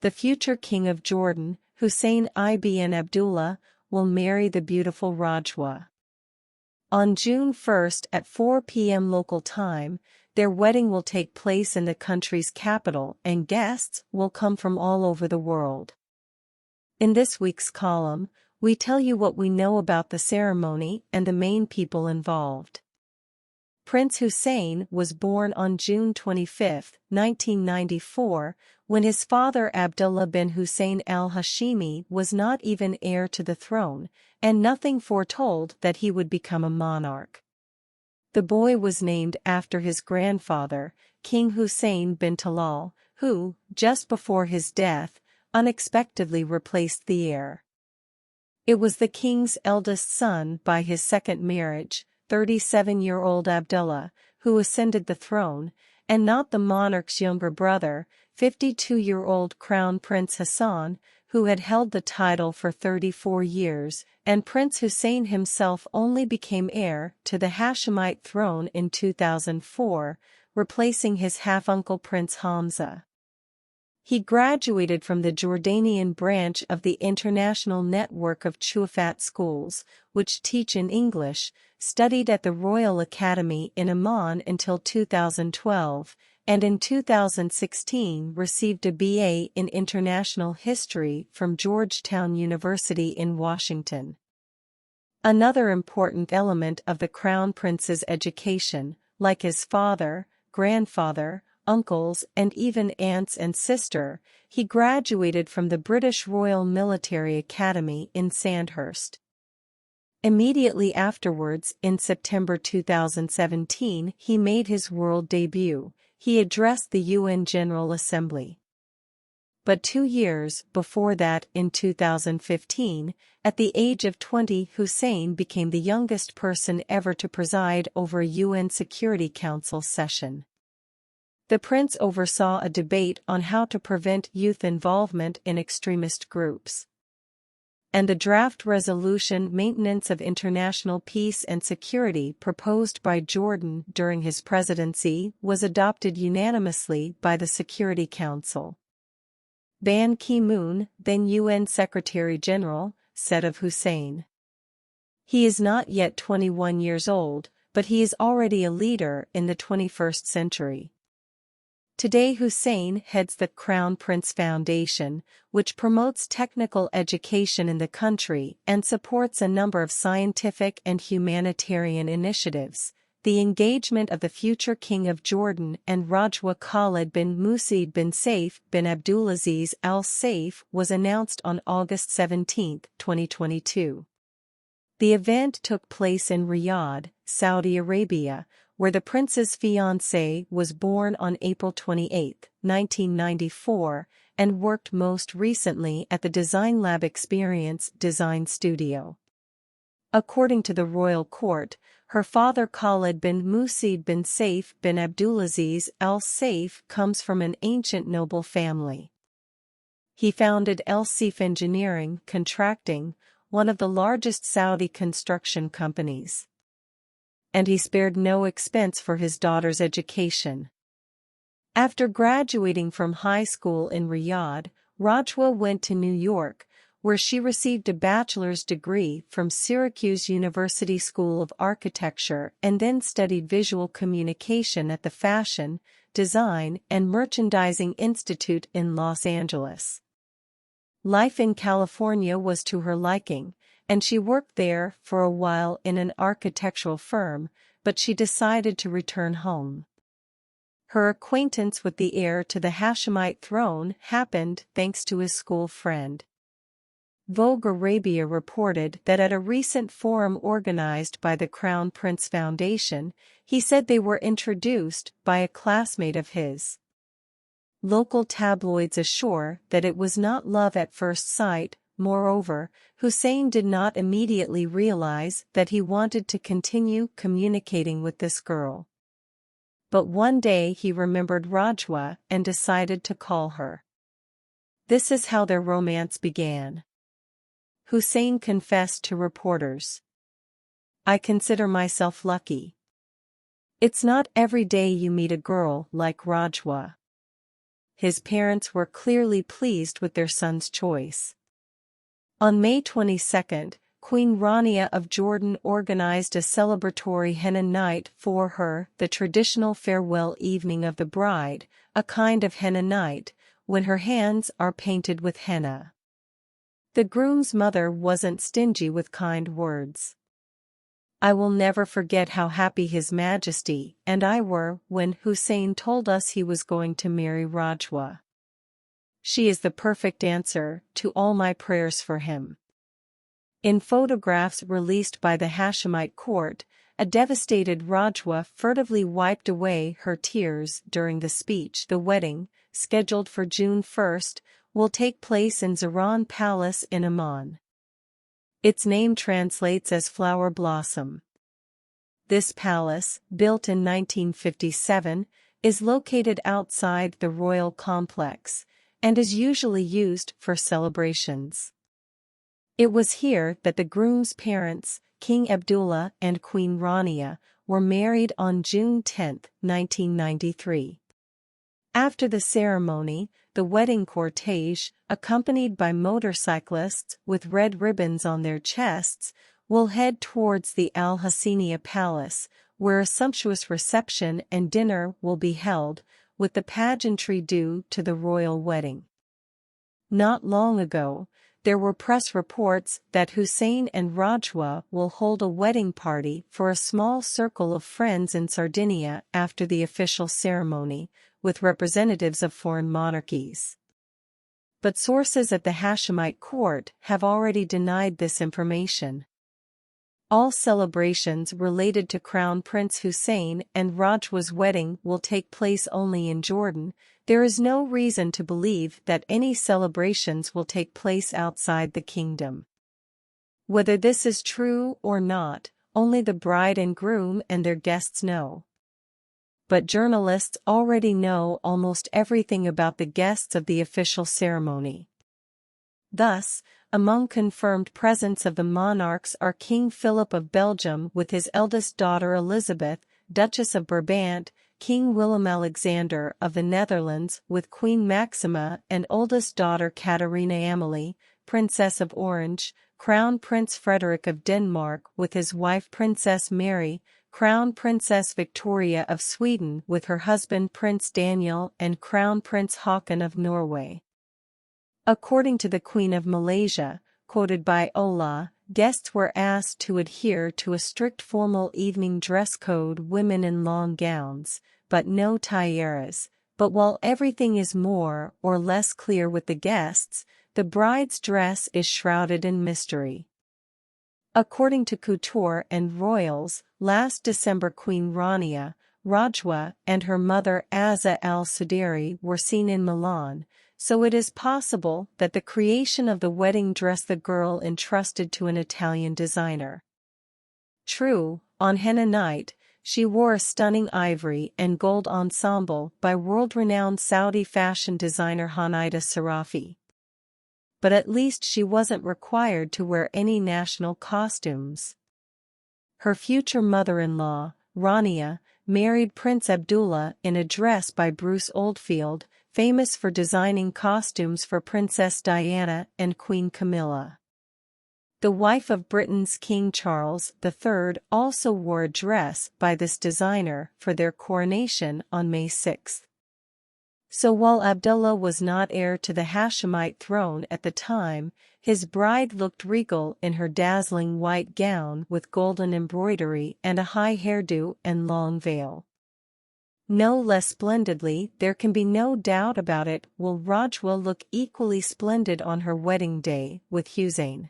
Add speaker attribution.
Speaker 1: the future king of Jordan, Hussein ibn Abdullah, will marry the beautiful Rajwa. On June 1 at 4 p.m. local time, their wedding will take place in the country's capital and guests will come from all over the world. In this week's column, we tell you what we know about the ceremony and the main people involved. Prince Hussein was born on June 25, 1994, when his father Abdullah bin Hussein al-Hashimi was not even heir to the throne, and nothing foretold that he would become a monarch. The boy was named after his grandfather, King Hussein bin Talal, who, just before his death, unexpectedly replaced the heir. It was the king's eldest son by his second marriage, 37-year-old Abdullah, who ascended the throne, and not the monarch's younger brother, 52-year-old Crown Prince Hussein, who had held the title for 34 years, and Prince Hussein himself only became heir to the Hashemite throne in 2004, replacing his half-uncle Prince Hamza. He graduated from the Jordanian branch of the international network of Chuafat schools, which teach in English, studied at the Royal Academy in Amman until 2012, and in 2016 received a BA in International History from Georgetown University in Washington. Another important element of the Crown Prince's education, like his father, grandfather, uncles and even aunts and sister, he graduated from the British Royal Military Academy in Sandhurst. Immediately afterwards, in September 2017, he made his world debut. He addressed the UN General Assembly. But 2 years before that, in 2015, at the age of 20, Hussein became the youngest person ever to preside over a UN Security Council session. The prince oversaw a debate on how to prevent youth involvement in extremist groups. And the draft resolution Maintenance of International Peace and Security proposed by Jordan during his presidency was adopted unanimously by the Security Council. Ban Ki-moon, then UN Secretary-General, said of Hussein, "He is not yet 21 years old, but he is already a leader in the 21st century." Today Hussein heads the Crown Prince Foundation, which promotes technical education in the country and supports a number of scientific and humanitarian initiatives. The engagement of the future King of Jordan and Rajwa Khalid bin Musaid bin Saif bin Abdulaziz Al Saif was announced on August 17, 2022. The event took place in Riyadh, Saudi Arabia, where the prince's fiancée was born on April 28, 1994, and worked most recently at the Design Lab Experience Design Studio. According to the royal court, her father Khalid bin Musaid bin Saif bin Abdulaziz Al Saif comes from an ancient noble family. He founded Al Saif Engineering Contracting, one of the largest Saudi construction companies. And he spared no expense for his daughter's education. After graduating from high school in Riyadh, Rajwa went to New York, where she received a bachelor's degree from Syracuse University School of Architecture and then studied visual communication at the Fashion, Design, and Merchandising Institute in Los Angeles. Life in California was to her liking, and she worked there for a while in an architectural firm, but she decided to return home. Her acquaintance with the heir to the Hashemite throne happened thanks to his school friend. Vogue Arabia reported that at a recent forum organized by the Crown Prince Foundation, he said they were introduced by a classmate of his. Local tabloids assure that it was not love at first sight. Moreover, Hussein did not immediately realize that he wanted to continue communicating with this girl. But one day he remembered Rajwa and decided to call her. This is how their romance began. Hussein confessed to reporters, "I consider myself lucky. It's not every day you meet a girl like Rajwa. his parents were clearly pleased with their son's choice. On May 22, Queen Rania of Jordan organized a celebratory henna night for her, the traditional farewell evening of the bride, a kind of henna night, when her hands are painted with henna. The groom's mother wasn't stingy with kind words. "I will never forget how happy His Majesty and I were when Hussein told us he was going to marry Rajwa. She is the perfect answer to all my prayers for him." In photographs released by the Hashemite court, a devastated Rajwa furtively wiped away her tears during the speech. The wedding, scheduled for June 1, will take place in Zahran Palace in Amman. Its name translates as flower blossom. This palace, built in 1957, is located outside the royal complex, and is usually used for celebrations. It was here that the groom's parents, King Abdullah and Queen Rania, were married on June 10, 1993. After the ceremony, the wedding cortege, accompanied by motorcyclists with red ribbons on their chests, will head towards the Al Hassaniya Palace, where a sumptuous reception and dinner will be held, with the pageantry due to the royal wedding. Not long ago, there were press reports that Hussein and Rajwa will hold a wedding party for a small circle of friends in Sardinia after the official ceremony, with representatives of foreign monarchies. But sources at the Hashemite court have already denied this information. All celebrations related to Crown Prince Hussein and Rajwa's wedding will take place only in Jordan. There is no reason to believe that any celebrations will take place outside the kingdom. Whether this is true or not, only the bride and groom and their guests know. But journalists already know almost everything about the guests of the official ceremony. Thus, among confirmed presents of the monarchs are King Philip of Belgium with his eldest daughter Elizabeth, Duchess of Brabant, King Willem-Alexander of the Netherlands with Queen Maxima and oldest daughter Catharina Amalie, Princess of Orange, Crown Prince Frederick of Denmark with his wife Princess Mary, Crown Princess Victoria of Sweden with her husband Prince Daniel and Crown Prince Haakon of Norway. According to the Queen of Malaysia, quoted by Ola, guests were asked to adhere to a strict formal evening dress code, women in long gowns, but no tiaras. But while everything is more or less clear with the guests, the bride's dress is shrouded in mystery. According to Couture and Royals, last December Queen Rania, Rajwa and her mother Azza al-Suderi were seen in Milan, so it is possible that the creation of the wedding dress the girl entrusted to an Italian designer. True, on henna night, she wore a stunning ivory and gold ensemble by world-renowned Saudi fashion designer Hanaida Sarafi. But at least she wasn't required to wear any national costumes. Her future mother-in-law, Rania, married Prince Abdullah in a dress by Bruce Oldfield, famous for designing costumes for Princess Diana and Queen Camilla. The wife of Britain's King Charles III also wore a dress by this designer for their coronation on May 6. So while Abdullah was not heir to the Hashemite throne at the time, his bride looked regal in her dazzling white gown with golden embroidery and a high hairdo and long veil. No less splendidly, there can be no doubt about it, will Rajwa look equally splendid on her wedding day with Hussein.